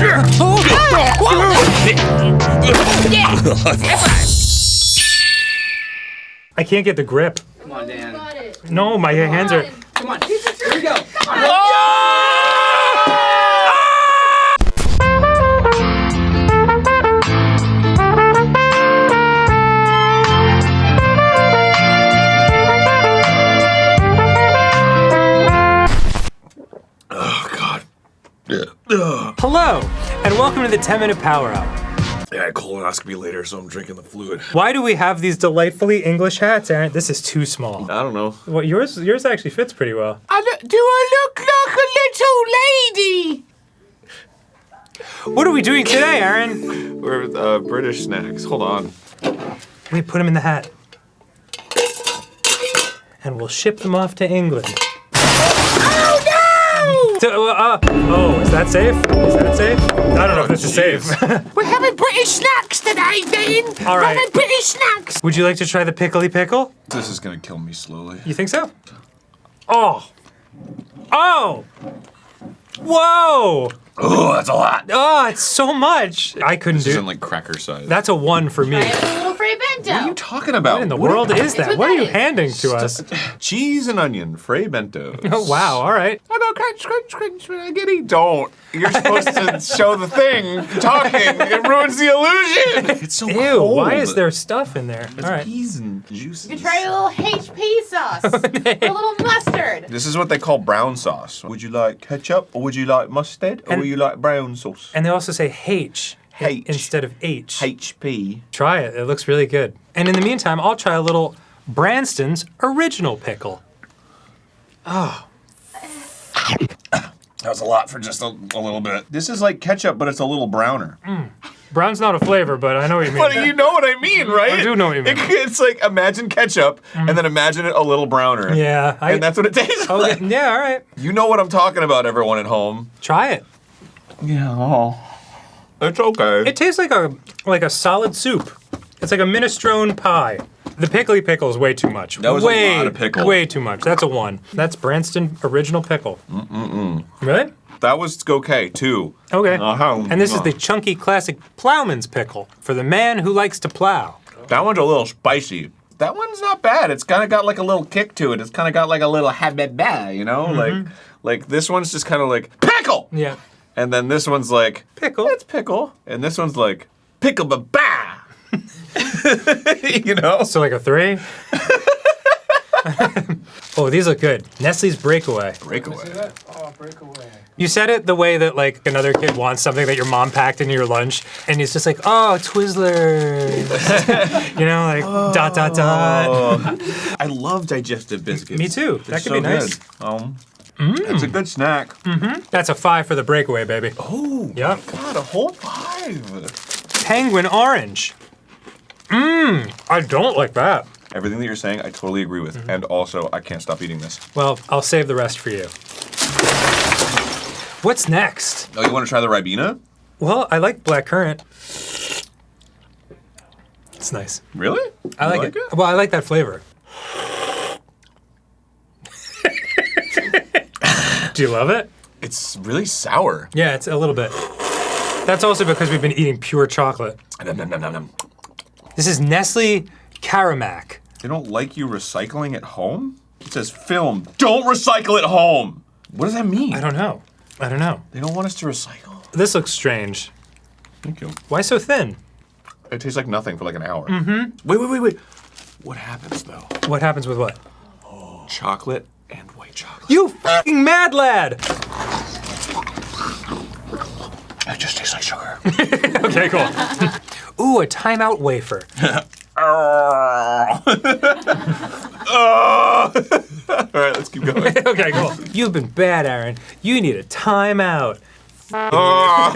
I can't get the grip. Come on, Dan. No, my hands are... Come on. Here we go. Come on. Oh, God. Hello, and welcome to the 10-Minute Power Hour. Yeah, I had colonoscopy later, so I'm drinking the fluid. Why do we have these delightfully English hats, Aaron? This is too small. I don't know. Well, yours actually fits pretty well. Do I look like a little lady? What are we doing today, Aaron? We're British snacks. Hold on. We put them in the hat. And we'll ship them off to England. Oh, is that safe? Is that safe? I don't know if this is safe. We're having British snacks today, Dean. All right. We're having British snacks. Would you like to try the pickly pickle? This is gonna kill me slowly. You think so? Oh. Oh. Whoa. Oh, that's a lot. Oh, it's so much. I couldn't This do isn't like cracker size. That's a 1 for me. I have a little Frey bento. What are you talking about? What in the world is that? what What are that you is. handing to us? Cheese and onion, Frey bentos. Oh, wow. All right. I go crunch, crunch, crunch when I get it. Don't. You're supposed to show the thing talking. It ruins the illusion. It's so Ew, cold. why is there stuff in there? There's All right. peas and juices. You can try a little HP sauce. A little mustard. This is what they call brown sauce. Would you like ketchup, or would you like mustard, or And- would you like brown sauce? And they also say H, H. instead of H. HP. Try it. It looks really good. And in the meantime, I'll try a little Branston's original pickle. Oh. That was a lot for just a little bit. This is like ketchup, but it's a little browner. Brown's not a flavor, but I know what you mean. But you know what I mean, right? I do know what you mean. It's like imagine ketchup and then imagine it a little browner. Yeah. And that's what it tastes Oh, like. yeah, all right. You know what I'm talking about, everyone at home. Try it. Yeah. It's okay. It tastes like a solid soup. It's like a minestrone pie. The pickly pickle is way too much. That was a lot of pickle. Way too much. That's a 1. That's Branston original pickle. Really? That was okay, too. Okay. Uh-huh. And this is the chunky classic plowman's pickle for the man who likes to plow. That one's a little spicy. That one's not bad. It's kind of got like a little kick to it. It's kind of got like a little habba, you know? Like this one's just kind of like, pickle! Yeah. And then this one's like, Pickle. It's pickle. And this one's like, pickle ba-ba! You know? So like a 3? Oh, these look good. Nestle's Breakaway. Breakaway. Oh, breakaway. You said it the way that like another kid wants something that your mom packed into your lunch, and he's just like, oh, Twizzlers. You know, like dot, dot, dot. Oh. I love digestive biscuits. Me too. They're That could be nice. Good. It's a good snack. That's a 5 for the Breakaway, baby. Oh, Yep. God, a whole 5. Penguin Orange. I don't like that. Everything that you're saying, I totally agree with. And also, I can't stop eating this. Well, I'll save the rest for you. What's next? Oh, you want to try the Ribena? Well, I like blackcurrant. It's nice. Really? I You like it. Well, I like that flavor. Do you love it? It's really sour. Yeah, it's a little bit. That's also because we've been eating pure chocolate. Nom, nom, nom, nom, nom. This is Nestle Caramac. They don't like you recycling at home? It says film, don't recycle at home. What does that mean? I don't know. They don't want us to recycle. This looks strange. Thank you. Why so thin? It tastes like nothing for like an hour. Wait. What happens though? What happens with what? Chocolate and white chocolate. You fucking mad lad! It just tastes like sugar. Okay, cool. Ooh, a timeout wafer. All right, let's keep going. Okay, cool. You've been bad, Aaron. You need a timeout. I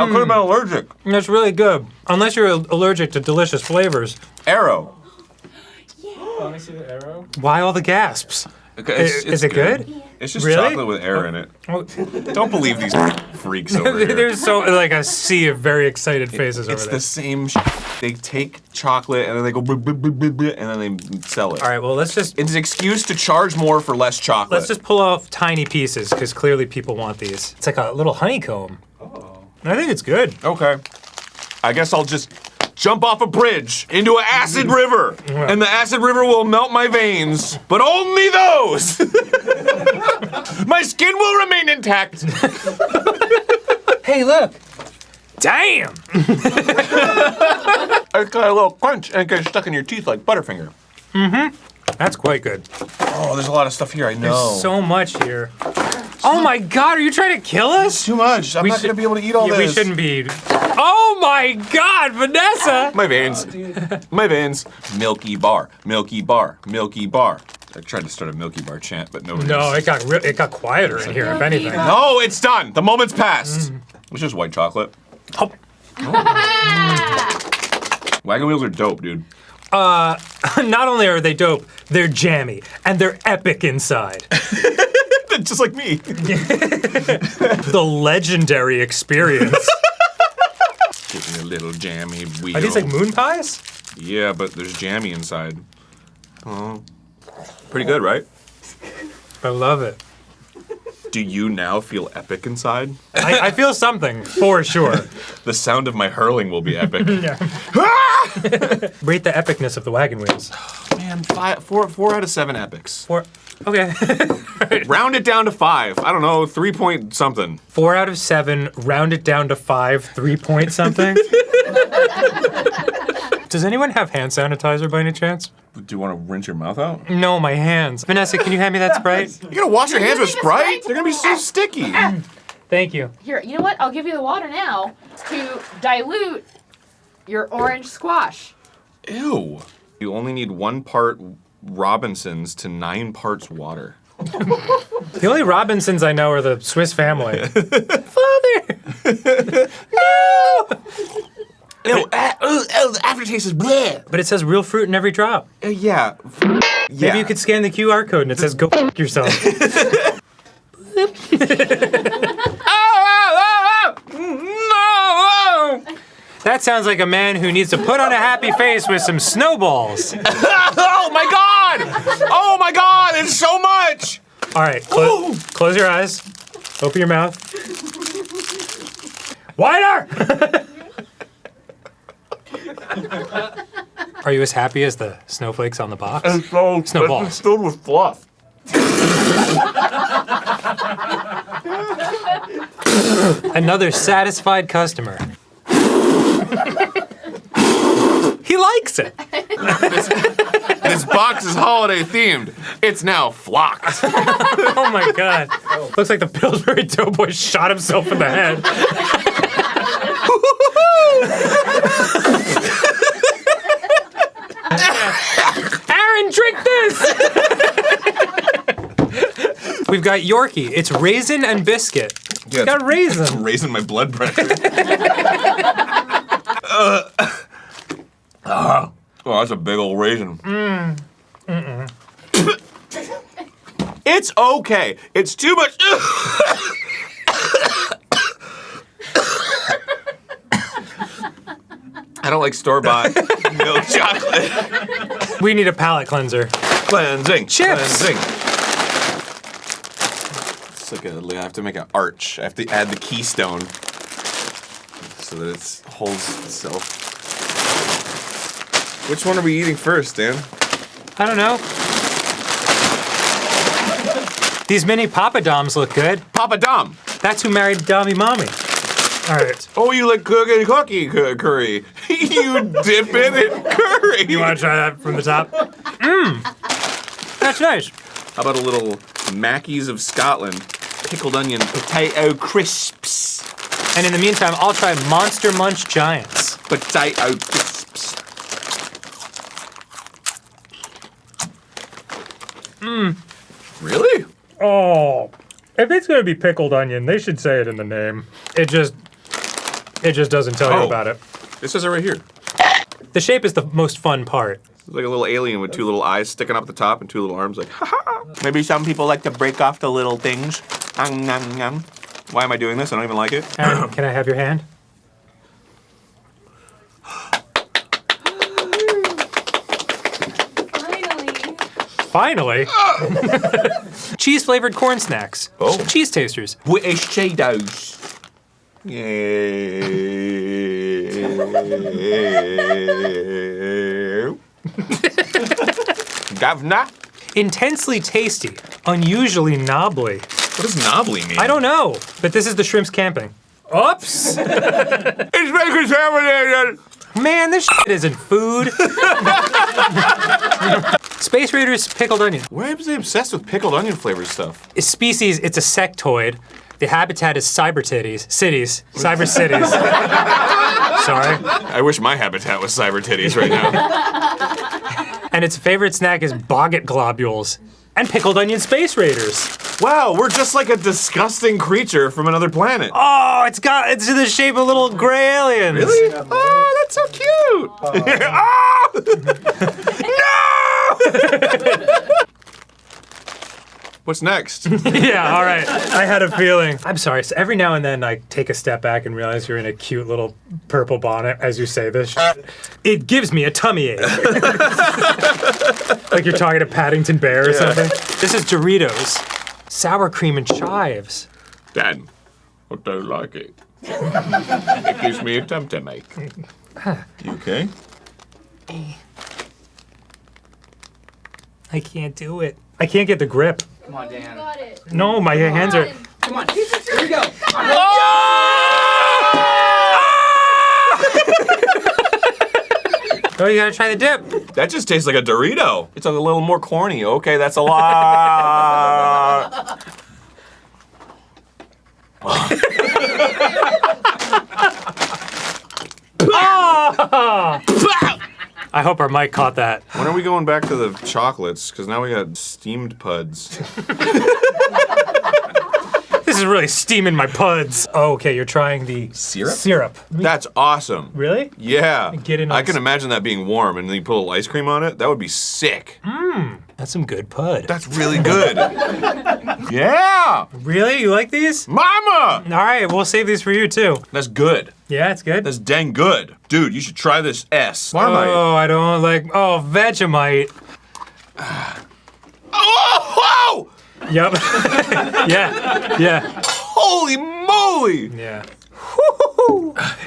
could have been allergic. That's really good. Unless you're allergic to delicious flavors. Arrow. Let me see the arrow. Why all the gasps? Okay, Is it good? It's just Really? chocolate with air in it. Oh, Don't believe these freaks over here. there's so like a sea of very excited faces It's over the there. same. They take chocolate and then they go "Buh, buh, buh, buh, buh," and then they sell it. All right, well let's just It's an excuse to charge more for less chocolate. pull off tiny pieces because clearly people want these. It's like a little honeycomb. Oh. I think it's good. Okay. I guess I'll just jump off a bridge into an acid river, and the acid river will melt my veins, but only those. My skin will remain intact. Hey, look. Damn. It's got a little crunch and it gets stuck in your teeth like Butterfinger. That's quite good. Oh, there's a lot of stuff here. I know. There's so much here. Oh my God, are you trying to kill us? Too much. I'm not gonna be able to eat all Yeah, this. we shouldn't be. Oh my God, Vanessa! My veins. My veins. Milky bar. Milky bar. Milky bar. I tried to start a Milky Bar chant, but nobody. No, it got quieter in here, if anything. No, it's done. The moment's passed. It's just white chocolate. Oh. Wagon Wheels are dope, dude. Not only are they dope, they're jammy and they're epic inside. Just like me. The legendary experience. Give me a little jammy wheel. Are these like moon pies? Yeah, but there's jammy inside. Oh. Pretty good, right? I love it. Do you now feel epic inside? I feel something, for sure. The sound of my hurling will be epic. Yeah. Rate the epicness of the Wagon Wheels. Man, 4 out of 7 epics. Okay. Round it down to 5. I don't know, 3 point something. 4 out of 7, round it down to 5, 3 point something. Does anyone have hand sanitizer by any chance? Do you want to rinse your mouth out? No, my hands. Vanessa, can you hand me that Sprite? You're gonna wash your hands with Take a Sprite? Sprite? They're gonna be so sticky. Thank you. Here, you know what? I'll give you the water now to dilute your orange squash. Ew. You only need 1 part Robinsons to 9 parts water. The only Robinsons I know are the Swiss Family. Father! No! Ew, the aftertaste is bleh. But it says real fruit in every drop. Yeah. Maybe you could scan the QR code and it says go f yourself. No! That sounds like a man who needs to put on a happy face with some snowballs. Oh my god! Oh my god, it's so much! All right, close your eyes. Open your mouth. Wider! Are you as happy as the snowflakes on the box? It's so Snowballs. It's filled with fluff. Another satisfied customer. He likes it. This box is holiday themed. It's now flocked. Oh my god. Looks like the Pillsbury Doughboy shot himself in the head. Aaron, drink this! We've got Yorkie. It's raisin and biscuit. Yeah, It's got raisin. Raising my blood pressure. Oh, that's a big old raisin. It's okay. It's too much. I don't like store-bought milk chocolate. We need a palate cleanser. Cleansing. Chips. Cleansing. It's like I have to make an arch. I have to add the keystone so that it holds itself. Which one are we eating first, Dan? I don't know. These mini Papa Doms look good. Papa Dom. That's who married Dommy Mommy. All right. Oh, you like cooking cookie curry. You dip it in curry. You want to try that from the top? That's nice. How about a little Mackey's of Scotland pickled onion potato crisps? And in the meantime, I'll try Monster Munch Giants. Potato crisps. Really? Oh, if it's gonna be pickled onion, they should say it in the name. It just doesn't tell you Oh. about it. It says it right here. The shape is the most fun part. It's like a little alien with 2 little eyes sticking up the top and 2 little arms like, ha ha. Maybe some people like to break off the little things. Why am I doing this? I don't even like it. Aaron, can I have your hand? Finally. Cheese-flavored corn snacks. Oh. Cheese tasters. British Cheetos. Governor? Intensely tasty. Unusually knobbly. What does knobbly mean? I don't know, but this is the Shrimps Camping. Oops! It's been contaminated! Man, this shit isn't food. Space Raiders pickled onion. Why are they obsessed with pickled onion flavored stuff? Its species, it's a sectoid. The habitat is cyber cities. Cyber cities. Sorry. I wish my habitat was cyber titties right now. And its favorite snack is boggett globules and pickled onion Space Raiders. Wow, we're just like a disgusting creature from another planet. Oh, it's in the shape of little gray aliens. Really? Oh, that's so cute. No! What's next? Yeah, all right. I had a feeling. I'm sorry. So every now and then I take a step back and realize you're in a cute little purple bonnet as you say this shit. It gives me a tummy ache. Like you're talking to Paddington Bear or something. This is Doritos. Sour cream and chives. Dad, I don't like it. It gives me a tummy ache. You okay? I can't do it. I can't get the grip. Come on, Dan. Got it. No, my hands are... Come on. Here we go. Oh, you gotta try the dip. That just tastes like a Dorito. It's a little more corny. Okay, that's a lot. I hope our mic caught that. When are we going back to the chocolates? Because now we got steamed puds. This is really steaming my puds. Oh, okay, you're trying the syrup. That's awesome. Really? Yeah. Get in on I can imagine that being warm and then you put a little ice cream on it. That would be sick. That's some good pud. That's really good. Yeah. Really? You like these? Mama! All right, we'll save these for you too. That's good. Yeah, it's good. That's dang good. Dude, you should try this S. Marmite. Oh, I don't like. Oh, Vegemite. Oh! Whoa! Yep. Yeah. Holy moly! Yeah.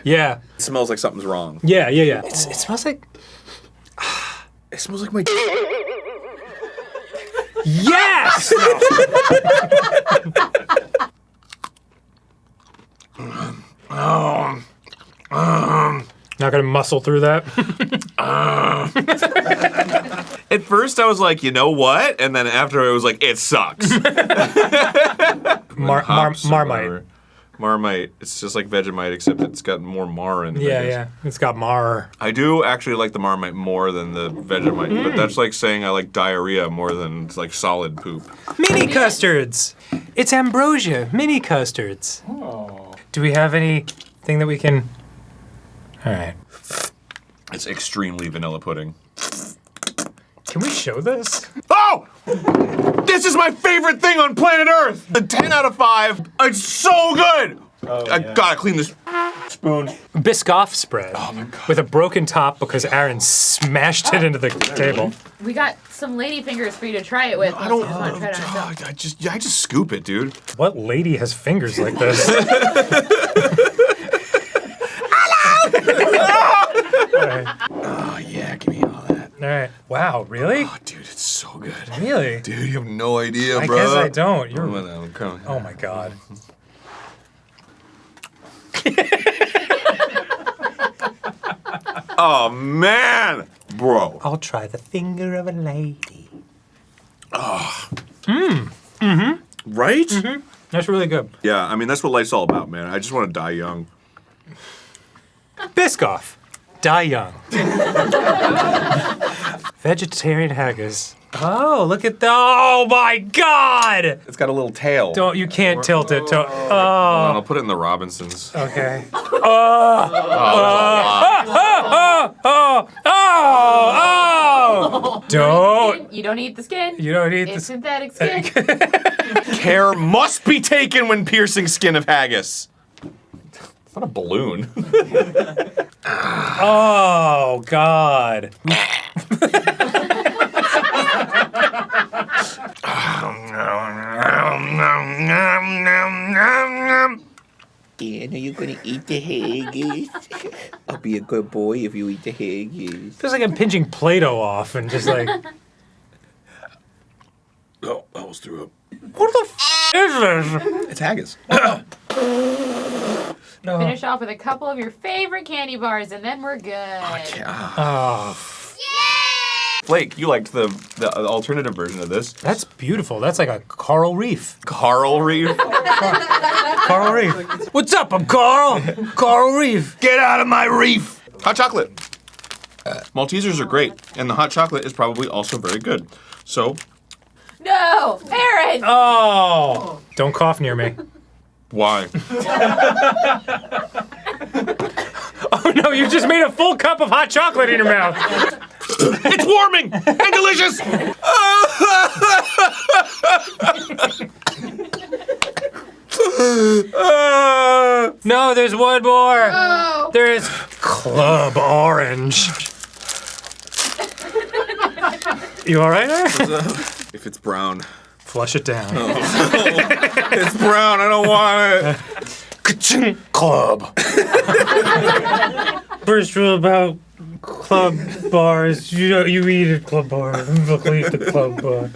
Yeah. It smells like something's wrong. Yeah. It smells like. It smells like my. Yes. Not gonna muscle through that. At first, I was like, you know what? And then after, I was like, it sucks. Hops or Marmite. whatever. Marmite. It's just like Vegemite, except it's got more mar in it. I guess. Yeah. It's got mar. I do actually like the Marmite more than the Vegemite, but that's like saying I like diarrhea more than like solid poop. Mini custards. It's ambrosia. Mini custards. Oh. Do we have anything that we can? All right. It's extremely vanilla pudding. Can we show this? Oh! This is my favorite thing on planet Earth! A 10 out of 5. It's so good! I gotta clean this spoon. Biscoff spread. Oh my God. With a broken top because Aaron smashed it into the table. We got some lady fingers for you to try it with. I don't. You just wanna try it on yourself. I just scoop it, dude. What lady has fingers like this? Oh yeah, give me all that. All right. Wow, really? Oh, dude, it's so good. Really? Dude, you have no idea, I bro. guess I don't. You're. Come on. Oh my God. Oh man, bro. I'll try the finger of a lady. Right? That's really good. Yeah, I mean that's what life's all about, man. I just want to die young. Biscoff. Die young. Vegetarian haggis. Oh, look at the. Oh my God! It's got a little tail. Don't. You can't tilt it. Hold on, Oh. I'll put it in the Robinsons. Okay. Oh, Oh! Don't. You don't eat the skin. You don't eat It's the synthetic skin. Care must be taken when piercing skin of haggis. It's not a balloon. Oh, God. Dan, are you gonna eat the haggis? I'll be a good boy if you eat the haggis. Feels like I'm pinching Play-Doh off and just like, Oh, I almost threw up. what the is this? It's haggis. Finish off with a couple of your favorite candy bars, and then we're good. Oh, Blake, you liked the alternative version of this. that's beautiful. That's like a coral reef. Coral Reef. Coral reef. What's up? I'm Carl. Coral reef. Get out of my reef! Hot chocolate. Maltesers are great, and the hot chocolate is probably also very good. So, No, Aaron. Oh, don't cough near me. why? Oh no, you just made a full cup of hot chocolate in your mouth. It's warming and delicious! No, there's one more. Oh. There's Club Orange. You all right there? If it's brown. Flush it down. It's brown, I don't want it. Ka-ching, Club. First rule about club bars, you eat a club bar. Look, eat the club bar.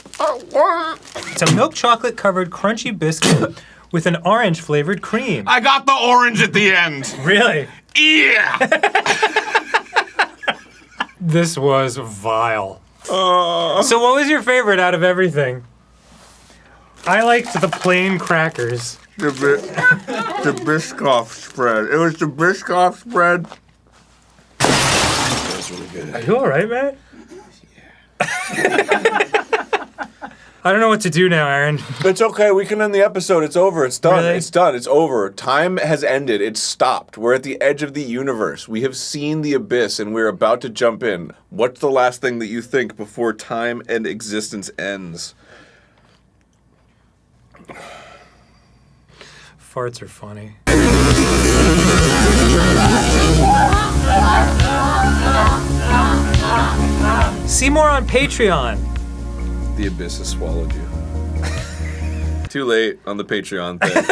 It's a milk chocolate covered crunchy biscuit with an orange flavored cream. I got the orange at the end. Really? Yeah! This was vile. So what was your favorite out of everything? I liked the plain crackers. The Biscoff spread. It was the Biscoff spread. That was really good. Are you all right, man? I don't know what to do now, Aaron. It's okay. We can end the episode. It's over. It's done. Really? It's done. It's over. Time has ended. It's stopped. We're at the edge of the universe. We have seen the abyss, and we're about to jump in. What's the last thing that you think before time and existence ends? Farts are funny. See more on Patreon. The abyss has swallowed you. Too late on the Patreon thing.